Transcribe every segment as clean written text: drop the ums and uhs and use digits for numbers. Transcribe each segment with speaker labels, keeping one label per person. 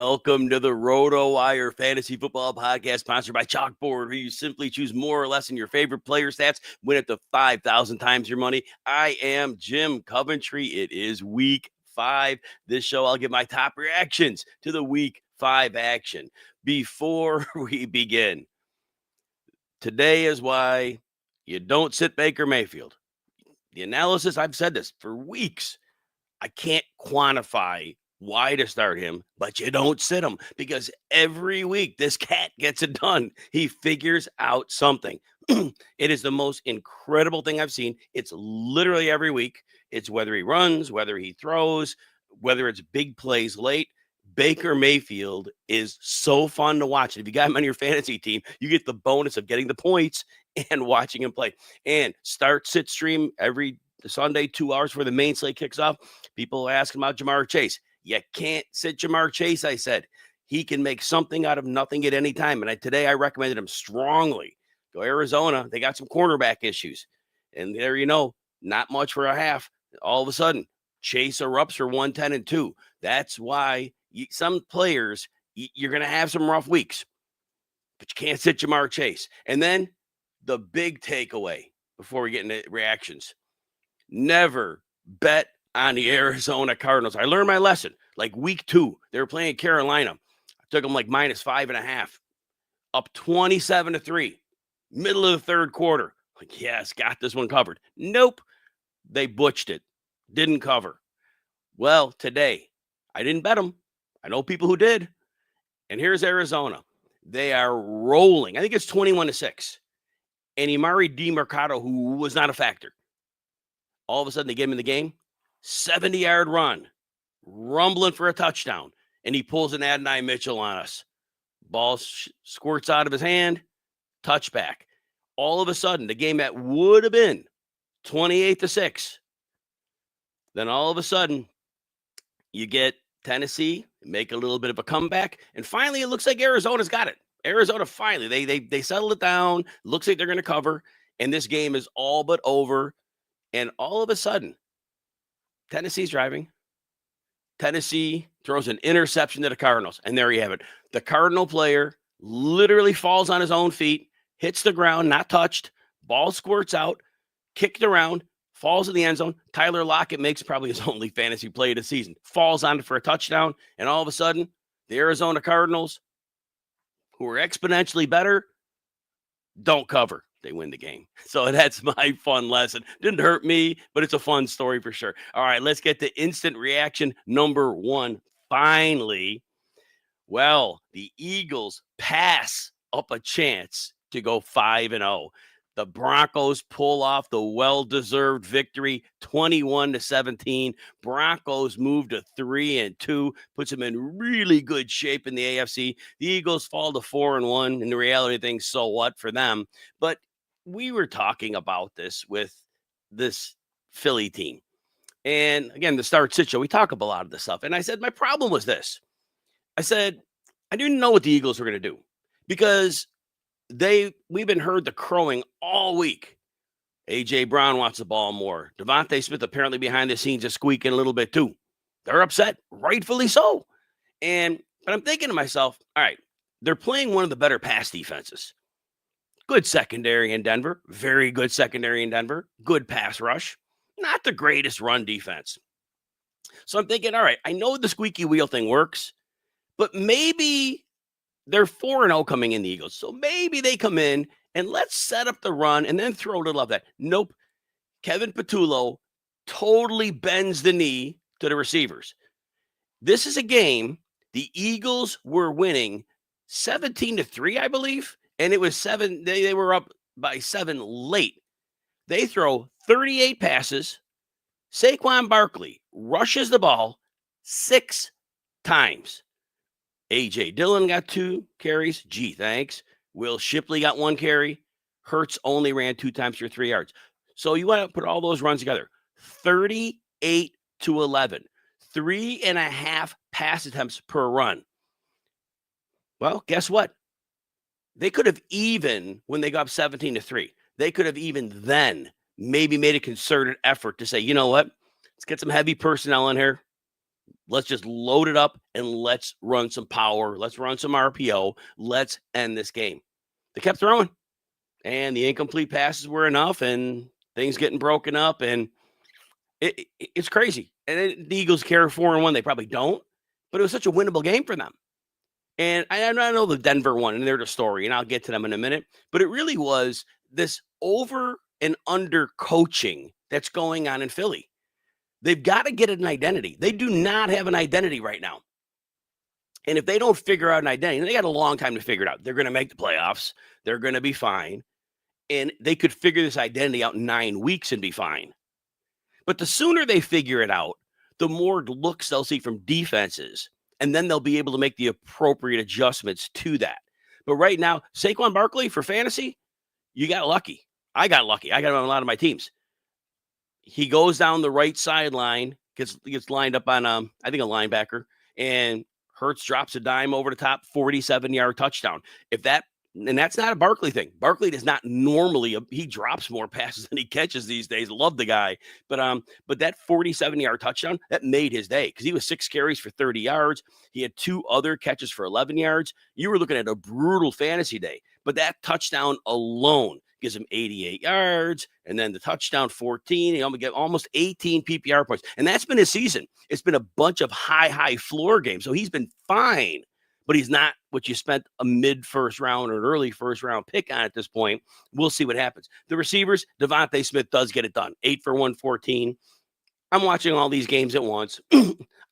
Speaker 1: Welcome to the RotoWire Fantasy Football Podcast, sponsored by Chalkboard, where you simply choose more or less in your favorite player stats, win up to 5,000 times your money. I am Jim Coventry. It is week 5. This show, I'll give my top reactions to the week 5 action. Before we begin, today is why you don't sit Baker Mayfield. The analysis, I've said this for weeks. I can't quantify why to start him, but you don't sit him because every week this cat gets it done. He figures out something. It is the most incredible thing I've seen. It's literally every week. It's whether he runs, whether he throws, whether it's big plays late. Baker Mayfield is so fun to watch. If you got him on your fantasy team, you get the bonus of getting the points and watching him play. And start, sit, stream every Sunday, 2 hours before the main slate kicks off. People ask about Jamar Chase. You can't sit Jamar Chase, I said. He can make something out of nothing at any time. And today I recommended him strongly. Go Arizona. They got some cornerback issues. And there you know, not much for a half. All of a sudden, Chase erupts for 110-2. That's why some players, you're going to have some rough weeks. But you can't sit Jamar Chase. And then the big takeaway before we get into reactions. Never bet on the Arizona Cardinals. I learned my lesson. Like week 2, they were playing Carolina. I took them like -5.5, up 27-3, middle of the third quarter. Like, yes, got this one covered. Nope. They butched it. Didn't cover. Well, today, I didn't bet them. I know people who did. And here's Arizona. They are rolling. I think it's 21-6. And Emari DeMarcado, who was not a factor. All of a sudden, they get him in the game. 70-yard run, rumbling for a touchdown, and he pulls an Adonai Mitchell on us. Ball squirts out of his hand, touchback. All of a sudden, the game that would have been 28-6, then all of a sudden, you get Tennessee make a little bit of a comeback, and finally, it looks like Arizona's got it. Arizona finally, they settled it down. Looks like they're going to cover, and this game is all but over. And all of a sudden, Tennessee's driving. Tennessee throws an interception to the Cardinals, and there you have it. The Cardinal player literally falls on his own feet, hits the ground, not touched. Ball squirts out, kicked around, falls in the end zone. Tyler Lockett makes probably his only fantasy play of the season. Falls on it for a touchdown, and all of a sudden, the Arizona Cardinals, who are exponentially better, don't cover. They win the game. So that's my fun lesson. Didn't hurt me, but it's a fun story for sure. All right, let's get to instant reaction number 1. Finally, well, the Eagles pass up a chance to go 5-0. The Broncos pull off the well-deserved victory, 21-17. Broncos move to 3-2, puts them in really good shape in the AFC. The Eagles fall to 4-1. In the reality of things, so what for them? But we were talking about this with this Philly team. And again, the start sit show, we talk about a lot of this stuff. And I said, my problem was this. I said, I didn't know what the Eagles were going to do because we've been heard the crowing all week. A.J. Brown wants the ball more. Devontae Smith apparently behind the scenes is squeaking a little bit too. They're upset, rightfully so. But I'm thinking to myself, all right, they're playing one of the better pass defenses. Good secondary in Denver. Very good secondary in Denver. Good pass rush. Not the greatest run defense. So I'm thinking, all right, I know the squeaky wheel thing works, but maybe they're 4-0 coming in, the Eagles. So maybe they come in and let's set up the run and then throw a little of that. Nope. Kevin Patullo totally bends the knee to the receivers. This is a game the Eagles were winning 17-3, I believe. And it was 7. They were up by 7 late. They throw 38 passes. Saquon Barkley rushes the ball 6 times. A.J. Dillon got 2 carries. Gee, thanks. Will Shipley got 1 carry. Hurts only ran 2 times for 3 yards. So you want to put all those runs together. 38-11. 3.5 pass attempts per run. Well, guess what? They could have even, when they got up 17-3, they could have even then maybe made a concerted effort to say, you know what? Let's get some heavy personnel in here. Let's just load it up and let's run some power. Let's run some RPO. Let's end this game. They kept throwing, and the incomplete passes were enough, and things getting broken up, and it's crazy. And the Eagles carry 4-1. They probably don't, but it was such a winnable game for them. And I know the Denver one, and they're the story, and I'll get to them in a minute. But it really was this over and under coaching that's going on in Philly. They've got to get an identity. They do not have an identity right now. And if they don't figure out an identity, they got a long time to figure it out. They're going to make the playoffs. They're going to be fine. And they could figure this identity out in 9 weeks and be fine. But the sooner they figure it out, the more looks they'll see from defenses. And then they'll be able to make the appropriate adjustments to that. But right now, Saquon Barkley for fantasy, you got lucky. I got lucky. I got him on a lot of my teams. He goes down the right sideline, gets lined up on, I think, a linebacker, and Hurts drops a dime over the top, 47-yard touchdown. And that's not a Barkley thing. Barkley does not normally, he drops more passes than he catches these days. Love the guy. But that 47-yard touchdown, that made his day because he was 6 carries for 30 yards. He had 2 other catches for 11 yards. You were looking at a brutal fantasy day. But that touchdown alone gives him 88 yards, and then the touchdown 14. He get almost 18 PPR points. And that's been his season. It's been a bunch of high floor games. So he's been fine. But he's not what you spent a mid-first round or an early first-round pick on at this point. We'll see what happens. The receivers, Devontae Smith does get it done. 8 for 114. I'm watching all these games at once.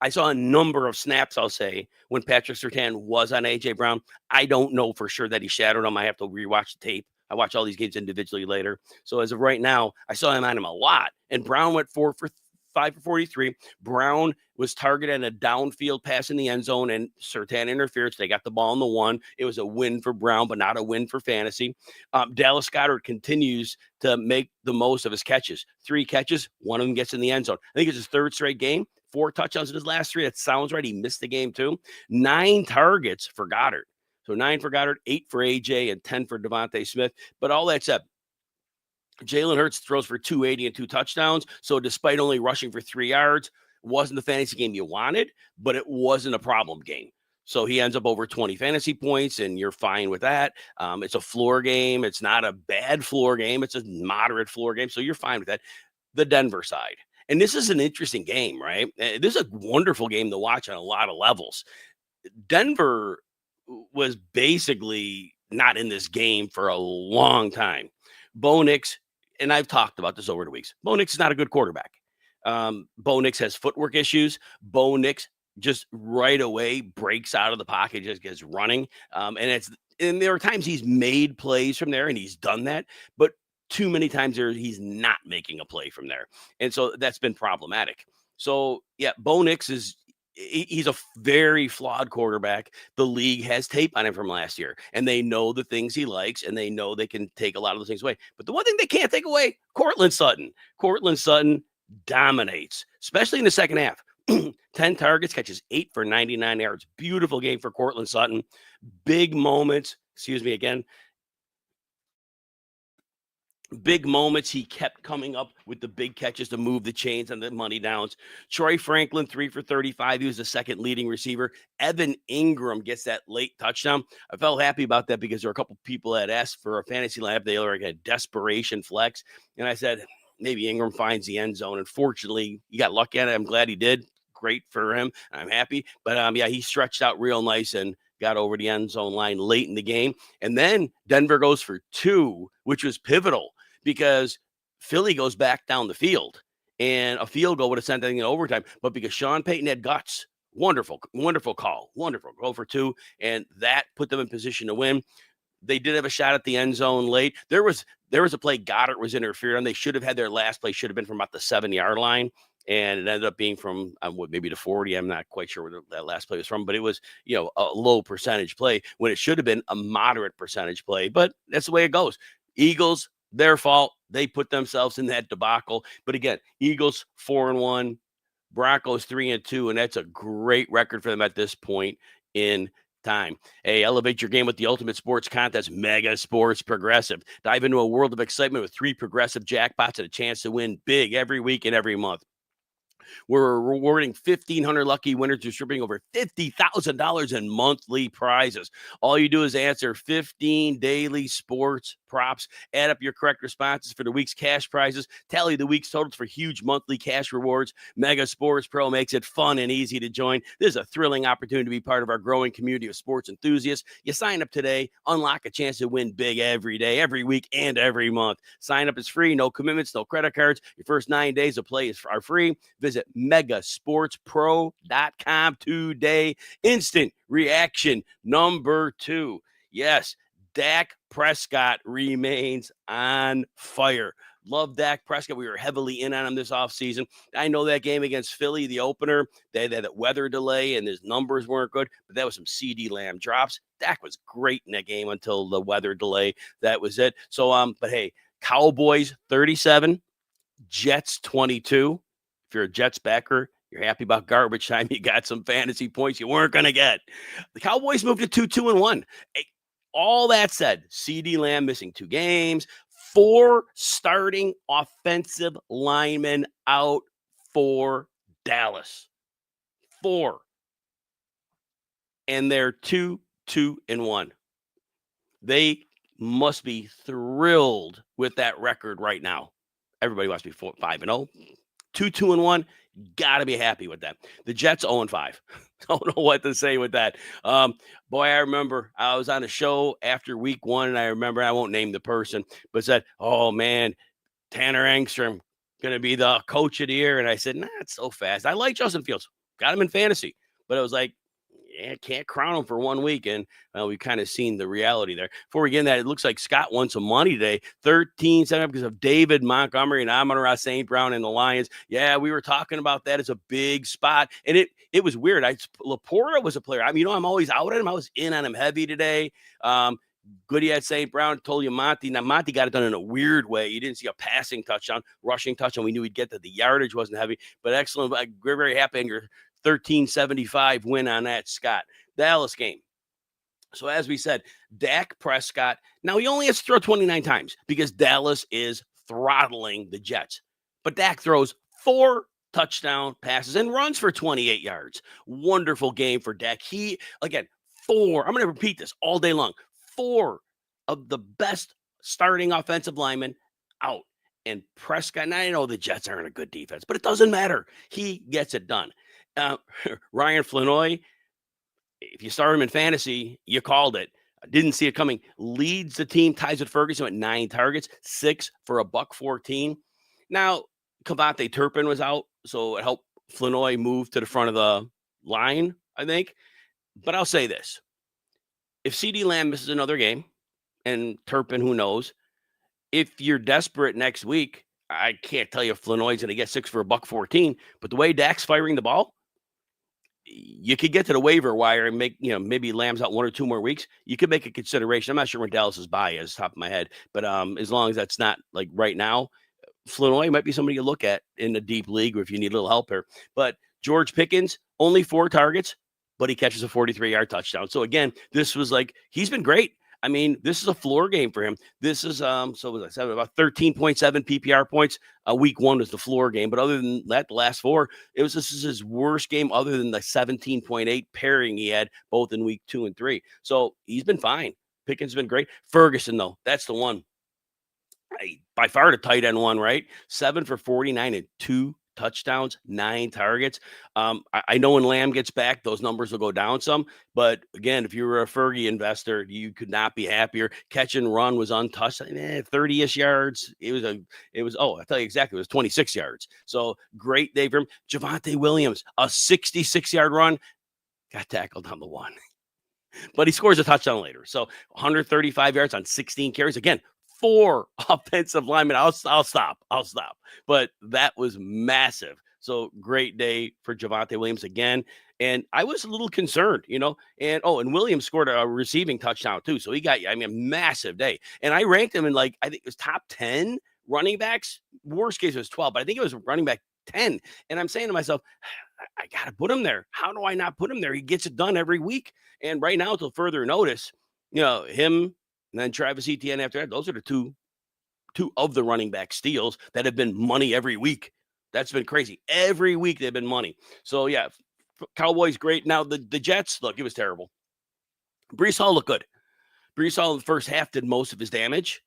Speaker 1: I saw a number of snaps, I'll say, when Patrick Surtain was on A.J. Brown. I don't know for sure that he shadowed him. I have to rewatch the tape. I watch all these games individually later. So as of right now, I saw him on him a lot. And Brown went 5 for 43. Brown was targeted a downfield pass in the end zone, and Surtain interfered. So they got the ball in the 1. It was a win for Brown, but not a win for fantasy. Dallas Goedert continues to make the most of his catches. 3 catches, 1 of them gets in the end zone. I think it's his 3rd straight game. 4 touchdowns in his last 3. That sounds right. He missed the game too. 9 targets for Goddard. So 9 for Goddard, 8 for AJ, and 10 for Devontae Smith. But all that said, Jalen Hurts throws for 280 and 2 touchdowns. So despite only rushing for 3 yards, wasn't the fantasy game you wanted, but it wasn't a problem game. So he ends up over 20 fantasy points, and you're fine with that. It's a floor game. It's not a bad floor game. It's a moderate floor game. So you're fine with that. The Denver side. And this is an interesting game, right? This is a wonderful game to watch on a lot of levels. Denver was basically not in this game for a long time. Bo Nix, and I've talked about this over the weeks, Bo Nix is not a good quarterback. Bo Nix has footwork issues. Bo Nix just right away breaks out of the pocket, just gets running. And there are times he's made plays from there, and he's done that, but too many times he's not making a play from there. And so that's been problematic. So yeah, Bo Nix he's a very flawed quarterback. The league has tape on him from last year, and they know the things he likes, and they know they can take a lot of those things away. But the one thing they can't take away, Courtland Sutton. Courtland Sutton dominates, especially in the second half. 10 targets, catches 8 for 99 yards. Beautiful game for Courtland Sutton. Big moments. Big moments. He kept coming up with the big catches to move the chains and the money downs. Troy Franklin, 3 for 35. He was the second leading receiver. Evan Ingram gets that late touchdown. I felt happy about that because there were a couple people that asked for a fantasy lineup. They were like a desperation flex. And I said, maybe Ingram finds the end zone. Unfortunately, he got lucky at it. I'm glad he did. Great for him. I'm happy. But yeah, he stretched out real nice and got over the end zone line late in the game. And then Denver goes for 2, which was pivotal because Philly goes back down the field, and a field goal would have sent that in overtime. But because Sean Payton had guts, wonderful call, wonderful go for 2, and that put them in position to win. They did have a shot at the end zone late. There was a play Goddard was interfered on. They should have had their last play should have been from about the 7-yard line. And it ended up being from maybe the 40. I'm not quite sure where that last play was from, but it was, a low percentage play when it should have been a moderate percentage play. But that's the way it goes. Eagles, their fault. They put themselves in that debacle. But again, Eagles 4-1, Broncos 3-2, and that's a great record for them at this point in time. Hey, elevate your game with the ultimate sports contest, Mega Sports Progressive. Dive into a world of excitement with 3 progressive jackpots and a chance to win big every week and every month. We're rewarding 1,500 lucky winners, distributing over $50,000 in monthly prizes. All you do is answer 15 daily sports props, add up your correct responses for the week's cash prizes, tally the week's totals for huge monthly cash rewards. Mega Sports Pro makes it fun and easy to join. This is a thrilling opportunity to be part of our growing community of sports enthusiasts. You sign up today, unlock a chance to win big every day, every week, and every month. Sign up is free, no commitments, no credit cards. Your first 9 days of play are free. Visit megasportspro.com today. Instant reaction number 2. Yes, Dak Prescott remains on fire. Love Dak Prescott. We were heavily in on him this offseason. I know that game against Philly, the opener, they had that weather delay and his numbers weren't good, but that was some CD Lamb drops. Dak was great in that game until the weather delay. That was it. So, but hey, Cowboys 37, Jets 22. If you're a Jets backer, you're happy about garbage time. You got some fantasy points you weren't going to get. The Cowboys moved to 2-2-1. All that said, CD Lamb missing 2 games, 4 starting offensive linemen out for Dallas. 4. And they're 2-2-1. They must be thrilled with that record right now. Everybody must be 5-0. 2-2-1. Got to be happy with that. The Jets 0-5. Don't know what to say with that. Boy, I remember I was on a show after week 1, and I remember, I won't name the person, but said, oh, man, Tanner Engstrom going to be the coach of the year. And I said, not so fast. I like Justin Fields. Got him in fantasy. But it was like, yeah, can't crown him for 1 week. And we've kind of seen the reality there. Before we get into that, it looks like Scott won some money today. 13-7 because of David Montgomery and Amon-Ra St. Brown and the Lions. Yeah, we were talking about that as a big spot. And it was weird. Laporta was a player. I mean, I'm always out at him. I was in on him heavy today. Goody at St. Brown, told you Monty. Now, Monty got it done in a weird way. You didn't see a passing touchdown, rushing touchdown. We knew he'd get that. The yardage wasn't heavy, but excellent. We're very happy on your 13-75 win on that, Scott. Dallas game. So as we said, Dak Prescott. Now, he only has to throw 29 times because Dallas is throttling the Jets. But Dak throws 4 touchdown passes and runs for 28 yards. Wonderful game for Dak. He, again, 4. I'm going to repeat this all day long. 4 of the best starting offensive linemen out. And Prescott, now I know the Jets aren't a good defense, but it doesn't matter. He gets it done. Ryan Flanoy, if you start him in fantasy, you called it. Didn't see it coming. Leads the team, ties with Ferguson with 9 targets, 6 for $114. Now, Coventry Turpin was out, so it helped Flanoy move to the front of the line, I think. But I'll say this. If CD Lamb misses another game, and Turpin, who knows, if you're desperate next week, I can't tell you if Flanoy's going to get 6 for $114, but the way Dak's firing the ball, you could get to the waiver wire and make, maybe Lamb's out 1 or 2 more weeks. You could make a consideration. I'm not sure when Dallas's bye is, top of my head, but as long as that's not like right now, Flanoy might be somebody you look at in a deep league or if you need a little help here. But George Pickens, only 4 targets, but he catches a 43-yard touchdown. So again, this was like, he's been great. I mean, this is a floor game for him. This is, so was I said, about 13.7 PPR points. Week 1 was the floor game. But other than that, the last 4, this is his worst game other than the 17.8 pairing he had both in week 2 and 3. So he's been fine. Pickens has been great. Ferguson, though, that's the one. By far the tight end one, right? 7 for 49 and 2 touchdowns, 9 targets. I know when Lamb gets back, those numbers will go down some. But again, if you were a Fergie investor, you could not be happier. Catch and run was untouched. 30-ish yards. I'll tell you exactly, it was 26 yards. So great day for him. Javonte Williams, a 66-yard run, got tackled on the 1. But he scores a touchdown later. So 135 yards on 16 carries. Again, 4 offensive linemen. I'll stop. But that was massive. So great day for Javonte Williams again. And I was a little concerned, and Williams scored a receiving touchdown too. So he got, a massive day. And I ranked him in I think it was top 10 running backs. Worst case it was 12, but I think it was running back 10. And I'm saying to myself, I got to put him there. How do I not put him there? He gets it done every week. And right now, until further notice, him, and then Travis Etienne after that, those are the two of the running back steals that have been money every week. That's been crazy. Every week they've been money. So, yeah, Cowboys, great. Now, the Jets, look, it was terrible. Brees Hall looked good. Brees Hall in the first half did most of his damage.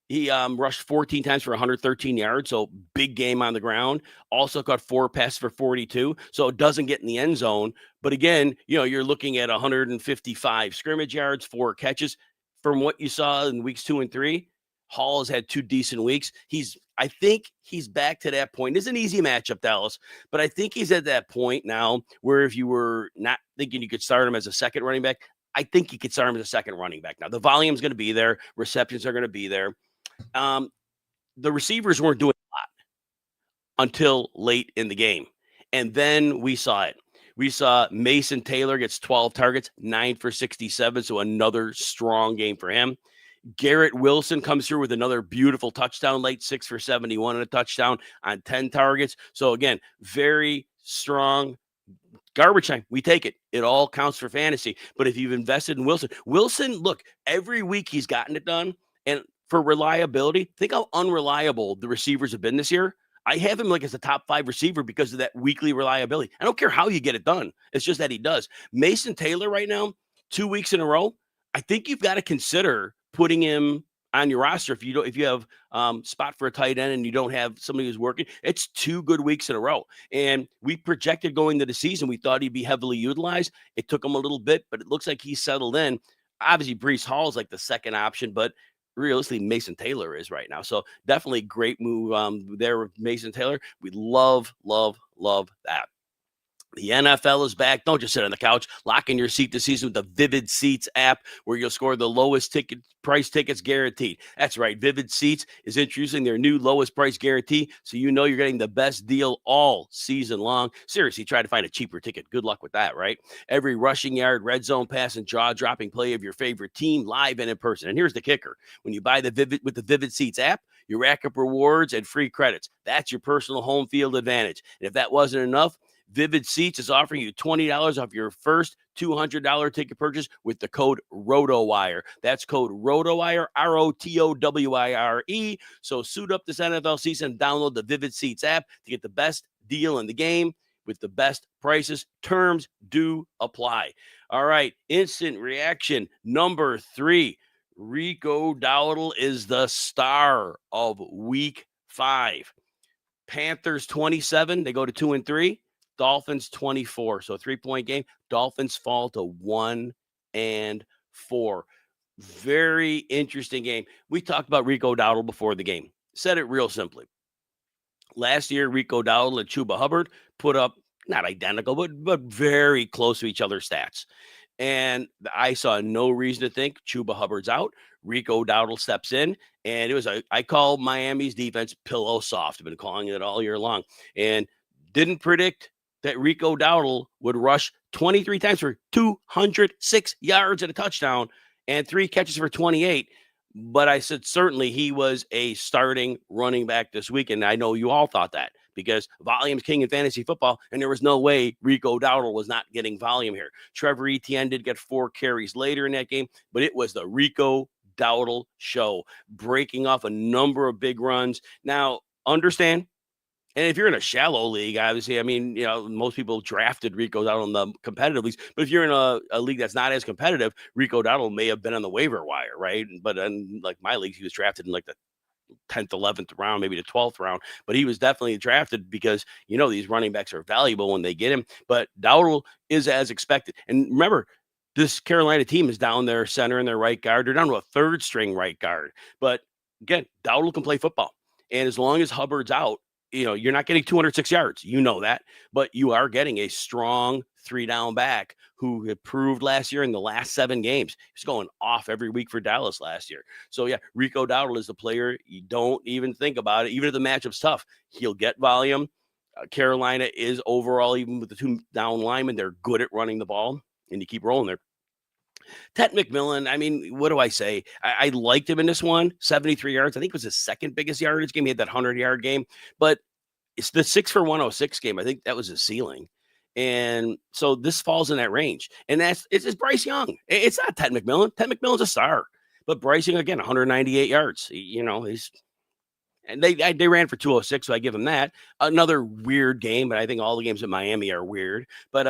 Speaker 1: He rushed 14 times for 113 yards, so big game on the ground. Also caught 4 passes for 42, so it doesn't get in the end zone. But again, you're looking at 155 scrimmage yards, 4 catches. From what you saw in weeks 2 and 3, Hall has had 2 decent weeks. I think he's back to that point. It's an easy matchup, Dallas, but I think he's at that point now where if you were not thinking you could start him as a second running back, I think you could start him as a second running back. Now, the volume's going to be there. Receptions are going to be there. The receivers weren't doing a lot until late in the game. And then we saw it. We saw Mason Taylor gets 12 targets, 9 for 67. So another strong game for him. Garrett Wilson comes through with another beautiful touchdown late, 6 for 71 and a touchdown on 10 targets. So again, very strong. Garbage time, we take it. It all counts for fantasy. But if you've invested in Wilson, look, every week he's gotten it done. And for reliability, think how unreliable the receivers have been this year. I have him like as a top 5 receiver because of that weekly reliability. I don't care how you get it done. It's just that he does. Mason Taylor right now, 2 weeks in a row, I think you've got to consider putting him on your roster if you have spot for a tight end and you don't have somebody who's working. It's 2 good weeks in a row. And we projected going into the season, we thought he'd be heavily utilized. It took him a little bit, but it looks like he's settled in. Obviously, Brees Hall is like the second option, but realistically, Mason Taylor is right now. So definitely great move there with Mason Taylor. We love that. The NFL is back. Don't just sit on the couch. Lock in your seat this season with the Vivid Seats app, where you'll score the lowest price tickets guaranteed. That's right. Vivid Seats is introducing their new lowest price guarantee, so you know you're getting the best deal all season long. Seriously, try to find a cheaper ticket. Good luck with that, right? Every rushing yard, red zone pass, and jaw-dropping play of your favorite team live and in person. And here's the kicker. When you buy with the Vivid Seats app, you rack up rewards and free credits. That's your personal home field advantage. And if that wasn't enough, Vivid Seats is offering you $20 off your first $200 ticket purchase with the code RotoWire. That's code RotoWire, RotoWire. So suit up this NFL season and download the Vivid Seats app to get the best deal in the game with the best prices. Terms do apply. All right, instant reaction number 3. Rico Dowdle is the star of week 5. Panthers 27, they go to 2 and 3. Dolphins 24, so a 3-point game. Dolphins fall to 1 and 4. Very interesting game. We talked about Rico Dowdle before the game. Said it real simply. Last year, Rico Dowdle and Chuba Hubbard put up not identical, but very close to each other's stats. And I saw no reason to think Chuba Hubbard's out. Rico Dowdle steps in, and I call Miami's defense pillow soft. I've been calling it all year long, and didn't predict that Rico Dowdle would rush 23 times for 206 yards and a touchdown and 3 catches for 28. But I said certainly he was a starting running back this week, and I know you all thought that because volume's king in fantasy football, and there was no way Rico Dowdle was not getting volume here. Trevor Etienne did get 4 carries later in that game, but it was the Rico Dowdle show, breaking off a number of big runs. Now, understand, and if you're in a shallow league, obviously, I mean, most people drafted Rico Dowdle in the competitive leagues. But if you're in a league that's not as competitive, Rico Dowdle may have been on the waiver wire, right? But in like my league, he was drafted in like the 10th, 11th round, maybe the 12th round. But he was definitely drafted because, these running backs are valuable when they get him. But Dowdle is as expected. And remember, this Carolina team is down their center and their right guard. They're down to a 3rd-string right guard. But again, Dowdle can play football. And as long as Hubbard's out, you're not getting 206 yards. You know that. But you are getting a strong 3-down back who had proved last year in the last 7 games. He's going off every week for Dallas last year. So, yeah, Rico Dowdle is the player. You don't even think about it. Even if the matchup's tough, he'll get volume. Carolina is overall, even with the 2 down linemen, they're good at running the ball, and you keep rolling there. Ted McMillan, I mean, what do I say? I liked him in this one, 73 yards. I think it was his 2nd biggest yardage game. He had that 100-yard game. But it's the 6 for 106 game. I think that was his ceiling. And so this falls in that range. And it's Bryce Young. It's not Ted McMillan. Ted McMillan's a star. But Bryce Young, again, 198 yards. And they ran for 206, so I give them that. Another weird game, but I think all the games at Miami are weird. But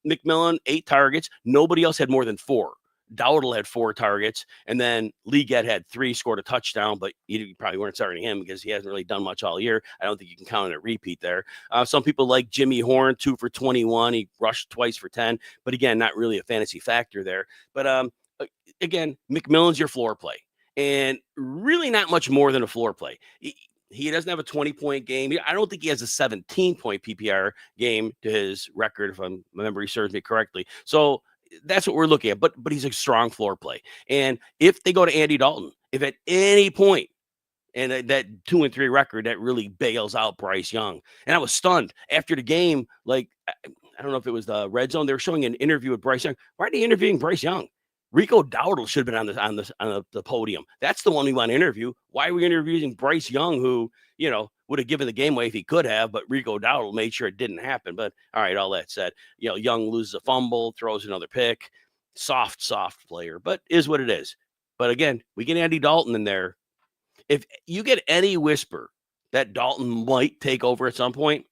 Speaker 1: McMillan, 8 targets. Nobody else had more than 4. Dowdle had 4 targets, and then Leggett had 3, scored a touchdown, but you probably weren't starting him because he hasn't really done much all year. I don't think you can count on a repeat there. Some people like Jimmy Horn, 2 for 21. He rushed twice for 10, but again, not really a fantasy factor there. But again, McMillan's your floor play, and really not much more than a floor play. He doesn't have a 20-point game. I don't think he has a 17-point PPR game to his record, if my memory serves me correctly. So that's what we're looking at. But he's a strong floor play. And if they go to Andy Dalton, if at any point, and that 2-3 record that really bails out Bryce Young, and I was stunned after the game. Like, I don't know if it was the Red Zone. They were showing an interview with Bryce Young. Why are they interviewing Bryce Young? Rico Dowdle should have been on the podium. That's the one we want to interview. Why are we interviewing Bryce Young, who, would have given the game away if he could have, but Rico Dowdle made sure it didn't happen. But all right, all that said, Young loses a fumble, throws another pick. Soft player, but is what it is. But again, we get Andy Dalton in there. If you get any whisper that Dalton might take over at some point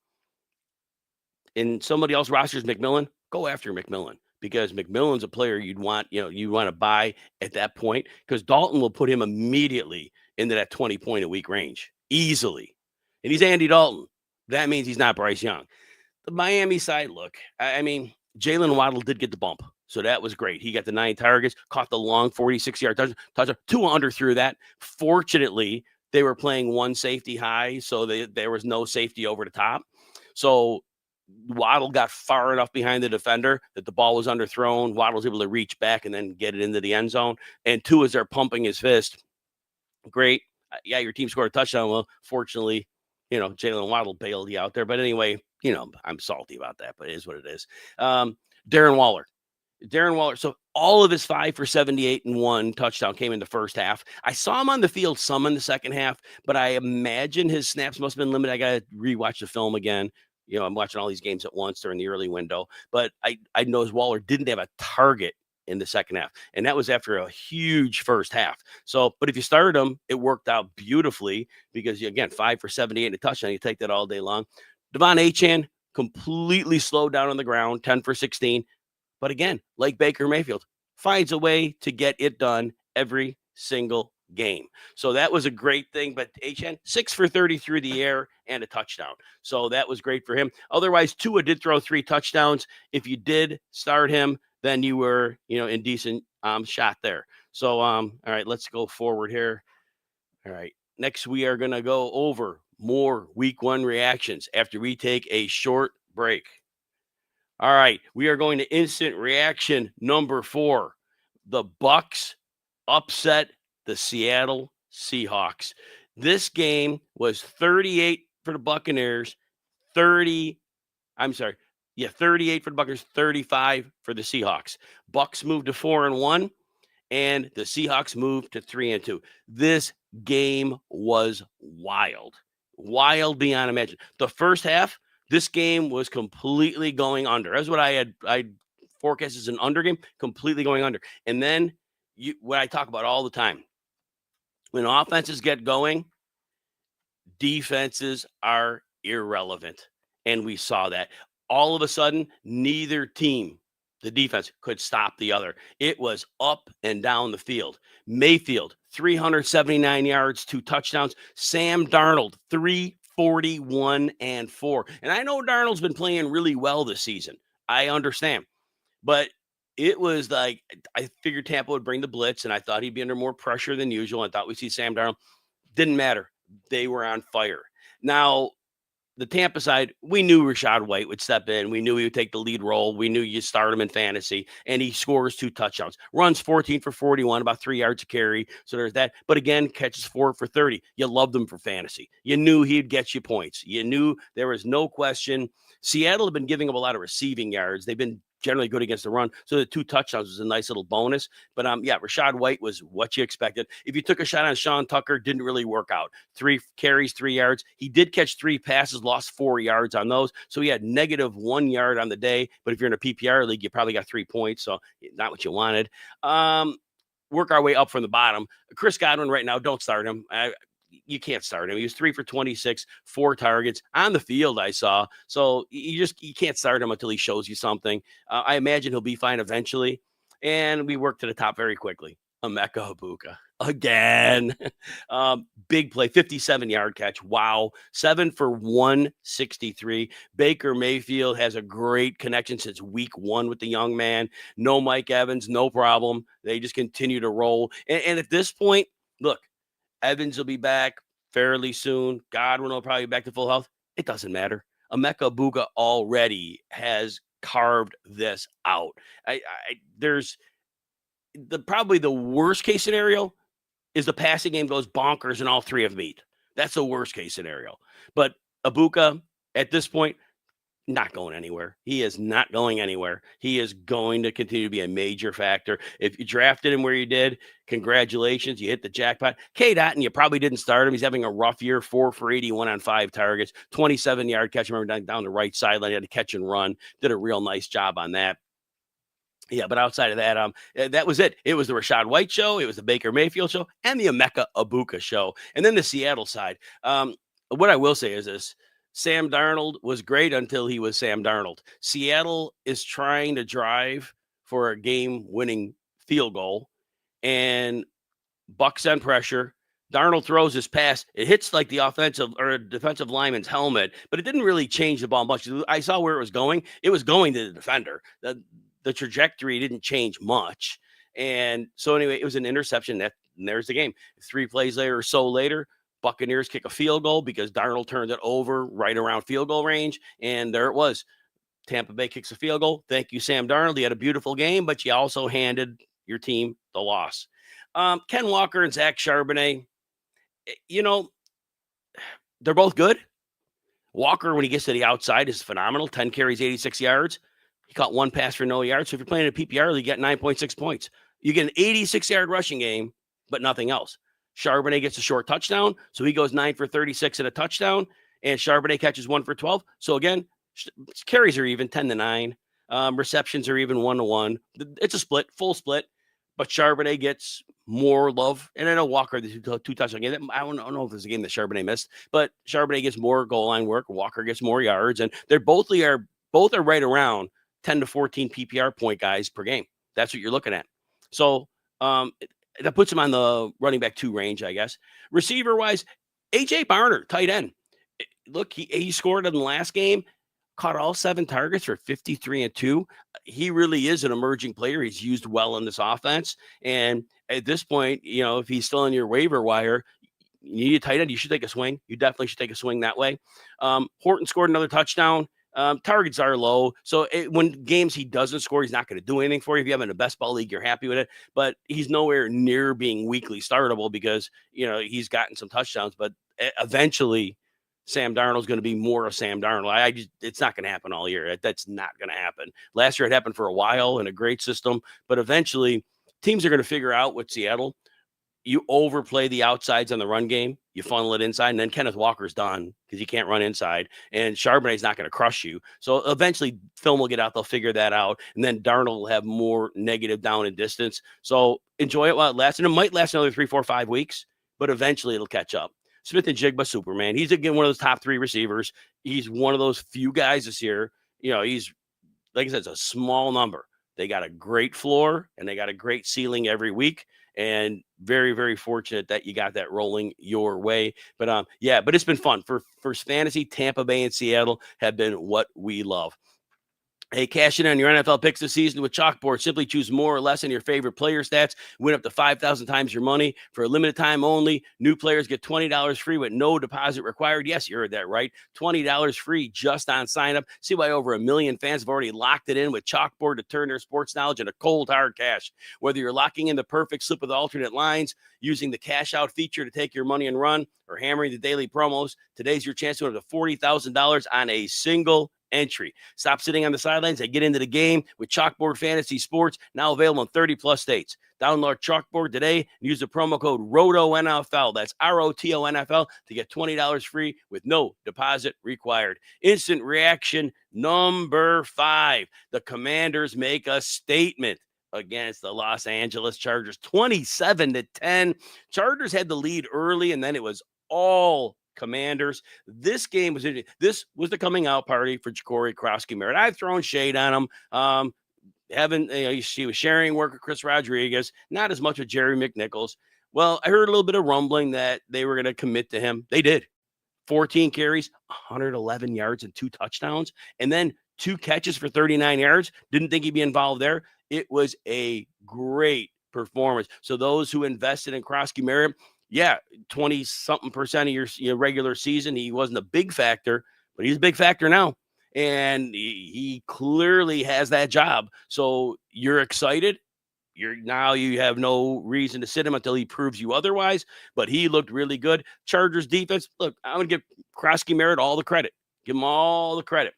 Speaker 1: and somebody else rosters McMillan, go after McMillan. Because McMillan's a player you'd want to buy at that point, because Dalton will put him immediately into that 20-point a week range easily. And he's Andy Dalton. That means he's not Bryce Young. The Miami side, look, I mean, Jalen Waddle did get the bump. So that was great. He got the 9 targets, caught the long 46-yard touchdown. 2 under through that. Fortunately, they were playing one safety high, so there was no safety over the top. So Waddle got far enough behind the defender that the ball was underthrown. Waddle was able to reach back and then get it into the end zone. And 2, as they're pumping his fist, great. Yeah, your team scored a touchdown. Well, fortunately, Jalen Waddle bailed you out there. But anyway, I'm salty about that, but it is what it is. Darren Waller. So all of his 5 for 78 and 1 touchdown came in the first half. I saw him on the field some in the second half, but I imagine his snaps must have been limited. I got to rewatch the film again. I'm watching all these games at once during the early window, but I noticed Waller didn't have a target in the second half, and that was after a huge first half. So, but if you started him, it worked out beautifully because, again, 5 for 78 and a touchdown, you take that all day long. Devon Achane completely slowed down on the ground, 10 for 16. But again, like Baker Mayfield, finds a way to get it done every single game. So that was a great thing. But Achane, 6 for 30 through the air and a touchdown. So that was great for him. Otherwise, Tua did throw 3 touchdowns. If you did start him, then you were, in decent shot there. So, all right, let's go forward here. All right. Next, we are going to go over more week 1 reactions after we take a short break. All right, we are going to instant reaction number 4. The Bucs upset the Seattle Seahawks. This game was 38 for the Buccaneers, 38 for the Buccaneers, 35 for the Seahawks. Bucs moved to 4-1, and the Seahawks moved to 3-2. This game was wild beyond imagine. The first half, this game was completely going under. That's what I forecast as an under game, completely going under. And then what I talk about all the time, when offenses get going, defenses are irrelevant. And we saw that. All of a sudden, neither team, the defense, could stop the other. It was up and down the field. Mayfield, 379 yards, 2 touchdowns. Sam Darnold, 341 and 4. And I know Darnold's been playing really well this season. I understand. But it was like, I figured Tampa would bring the blitz, and I thought he'd be under more pressure than usual. I thought we'd see Sam Darnold. Didn't matter. They were on fire. Now, the Tampa side, we knew Rachaad White would step in. We knew he would take the lead role. We knew you start him in fantasy, and he scores 2 touchdowns. Runs 14 for 41, about 3 yards a carry. So there's that. But again, catches 4 for 30. You loved him for fantasy. You knew he'd get you points. You knew there was no question. Seattle had been giving up a lot of receiving yards. They've been generally good against the run. So the 2 touchdowns was a nice little bonus. But Rachaad White was what you expected. If you took a shot on Sean Tucker, didn't really work out. 3 carries, 3 yards. He did catch 3 passes, lost 4 yards on those. So he had -1 yard on the day. But if you're in a PPR league, you probably got 3 points. So not what you wanted. Work our way up from the bottom. Chris Godwin right now, don't start him. you can't start him. He was 3 for 26, 4 targets on the field, I saw. So you can't start him until he shows you something. I imagine he'll be fine eventually. And we work to the top very quickly. Emeka Egbuka again. Big play, 57-yard catch. Wow. 7 for 163. Baker Mayfield has a great connection since week 1 with the young man. No Mike Evans, no problem. They just continue to roll. And at this point, look, Evans will be back fairly soon. Godwin will probably be back to full health. It doesn't matter. Emeka Egbuka already has carved this out. There's probably the worst case scenario is the passing game goes bonkers and all 3 of them eat. That's the worst case scenario. But Egbuka, at this point, not going anywhere. He is not going anywhere. He is going to continue to be a major factor. If you drafted him where you did, congratulations. You hit the jackpot. K. Dotton, you probably didn't start him. He's having a rough year, 4 for 81 on 5 targets, 27-yard catch. Remember down the right sideline, he had to catch and run. Did a real nice job on that. Yeah, but outside of that, that was it. It was the Rachaad White show. It was the Baker Mayfield show and the Emeka Egbuka show. And then the Seattle side. What I will say is this. Sam Darnold was great until he was Sam Darnold. Seattle is trying to drive for a game-winning field goal, and Bucs send pressure. Darnold throws his pass. It hits like the offensive or defensive lineman's helmet, but it didn't really change the ball much. I saw where it was going. It was going to the defender. The trajectory didn't change much. And so anyway, it was an interception. And there's the game. 3 plays later or so later, Buccaneers kick a field goal because Darnold turned it over right around field goal range. And there it was. Tampa Bay kicks a field goal. Thank you, Sam Darnold. You had a beautiful game, but you also handed your team the loss. Ken Walker and Zach Charbonnet, they're both good. Walker, when he gets to the outside, is phenomenal. 10 carries, 86 yards. He caught 1 pass for no yards. So if you're playing a PPR, you get 9.6 points. You get an 86-yard rushing game, but nothing else. Charbonnet gets a short touchdown, so he goes 9 for 36 and a touchdown, and Charbonnet catches 1 for 12. So again, carries are even 10-9. Receptions are even 1-1. It's a split, full split, but Charbonnet gets more love. And I know Walker, the 2 touchdown game. I don't know if there's a game that Charbonnet missed, but Charbonnet gets more goal line work. Walker gets more yards, and they're both are right around 10 to 14 PPR point guys per game. That's what you're looking at. So that puts him on the running back 2 range, I guess. Receiver wise, AJ Barner, tight end. Look, he scored in the last game, caught all 7 targets for 53-2. He really is an emerging player. He's used well in this offense. And at this point, if he's still in your waiver wire, you need a tight end. You should take a swing. You definitely should take a swing that way. Horton scored another touchdown. Targets are low. So when games he doesn't score, he's not going to do anything for you. If you have him in a best ball league, you're happy with it. But he's nowhere near being weekly startable because, he's gotten some touchdowns. But eventually, Sam Darnold's going to be more of Sam Darnold. It's not going to happen all year. That's not going to happen. Last year it happened for a while in a great system. But eventually, teams are going to figure out with Seattle. You overplay the outsides on the run game. You funnel it inside, and then Kenneth Walker's done because you can't run inside, and Charbonnet's not going to crush you. So eventually, film will get out. They'll figure that out, and then Darnold will have more negative down and distance. So enjoy it while it lasts, and it might last another 3, 4, 5 weeks, but eventually it'll catch up. Smith-Njigba, Superman. He's, again, one of those top 3 receivers. He's one of those few guys this year. He's, like I said, it's a small number. They got a great floor, and they got a great ceiling every week. And very, very fortunate that you got that rolling your way. But but it's been fun for fantasy. Tampa Bay and Seattle have been what we love. Hey, cash in on your NFL picks this season with Chalkboard. Simply choose more or less in your favorite player stats. Win up to 5,000 times your money. For a limited time only, new players get $20 free with no deposit required. Yes, you heard that right. $20 free just on sign up. See why over 1 million fans have already locked it in with Chalkboard to turn their sports knowledge into cold, hard cash. Whether you're locking in the perfect slip with alternate lines, using the cash out feature to take your money and run, or hammering the daily promos, today's your chance to win up to $40,000 on a single entry. Stop sitting on the sidelines and get into the game with Chalkboard Fantasy Sports, now available in 30+ states. Download Chalkboard today and use the promo code ROTONFL. That's ROTONFL to get $20 free with no deposit required. Instant reaction number 5. The Commanders make a statement against the Los Angeles Chargers, 27-10. Chargers had the lead early, and then it was all Commanders. This game was the coming out party for Jacory Krosky-Merritt. I've thrown shade on him. She was sharing work with Chris Rodriguez, not as much with Jerry McNichols. Well, I heard a little bit of rumbling that they were going to commit to him. They did. 14 carries, 111 yards, and 2 touchdowns, and then 2 catches for 39 yards. Didn't think he'd be involved there. It was a great performance. So those who invested in Krosky-Merritt, 20-something% of your regular season, he wasn't a big factor, but he's a big factor now. And he clearly has that job. So you're excited. You have no reason to sit him until he proves you otherwise, but he looked really good. Chargers defense, look, I'm going to give Krosky-Merritt all the credit. Give him all the credit.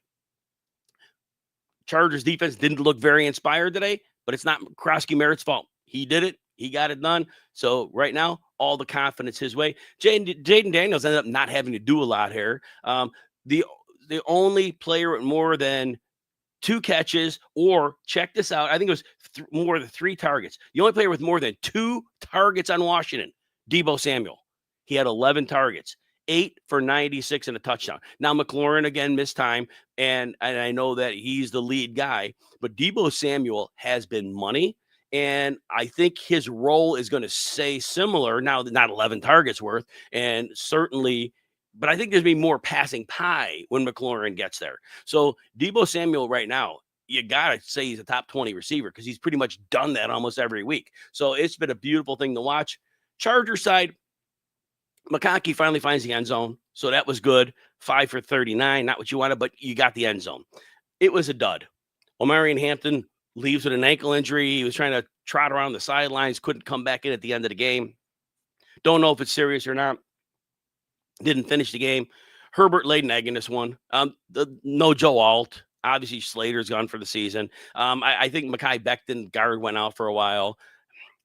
Speaker 1: Chargers defense didn't look very inspired today, but it's not Krosky-Merritt's fault. He did it. He got it done. So right now, all the confidence his way. Jaden Daniels ended up not having to do a lot here. The only player with more than 2 catches, or check this out, I think it was more than 3 targets. The only player with more than 2 targets on Washington, Deebo Samuel. He had 11 targets, 8 for 96 and a touchdown. Now, McLaurin again missed time, and I know that he's the lead guy, but Deebo Samuel has been money, and I think his role is going to stay similar. Now, not 11 targets worth, and certainly – but I think there's going to be more passing pie when McLaurin gets there. So Deebo Samuel right now, you got to say he's a top 20 receiver because he's pretty much done that almost every week. So it's been a beautiful thing to watch. Charger side, McConkey finally finds the end zone. So that was good. 5 for 39, not what you wanted, but you got the end zone. It was a dud. Omarion Hampton leaves with an ankle injury. He was trying to trot around the sidelines, couldn't come back in at the end of the game. Don't know if it's serious or not. Didn't finish the game. Herbert laid an egg in this one. No Joe Alt. Obviously, Slater's gone for the season. I think Mekhi Becton, guard, went out for a while.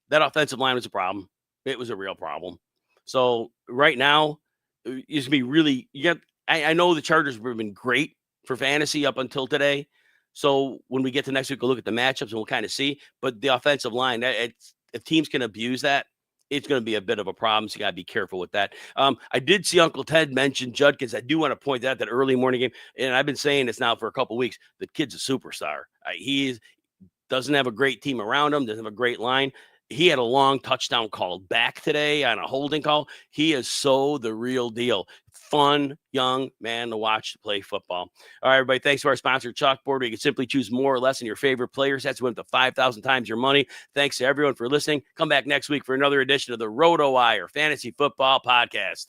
Speaker 1: That offensive line was a problem. It was a real problem. So right now, it's going to be really – I know the Chargers have been great for fantasy up until today. So when we get to next week, we'll look at the matchups and we'll kind of see. But the offensive line, if teams can abuse that, it's going to be a bit of a problem, so you got to be careful with that. I did see Uncle Ted mention Judkins. I do want to point out that early morning game, and I've been saying this now for a couple of weeks. The kid's a superstar. He doesn't have a great team around him, doesn't have a great line. He had a long touchdown called back today on a holding call. He is so the real deal. Fun, young man to watch to play football. All right, everybody, thanks to our sponsor, Chalkboard, where you can simply choose more or less in your favorite players. That's win up to 5,000 times your money. Thanks to everyone for listening. Come back next week for another edition of the RotoWire Fantasy Football Podcast.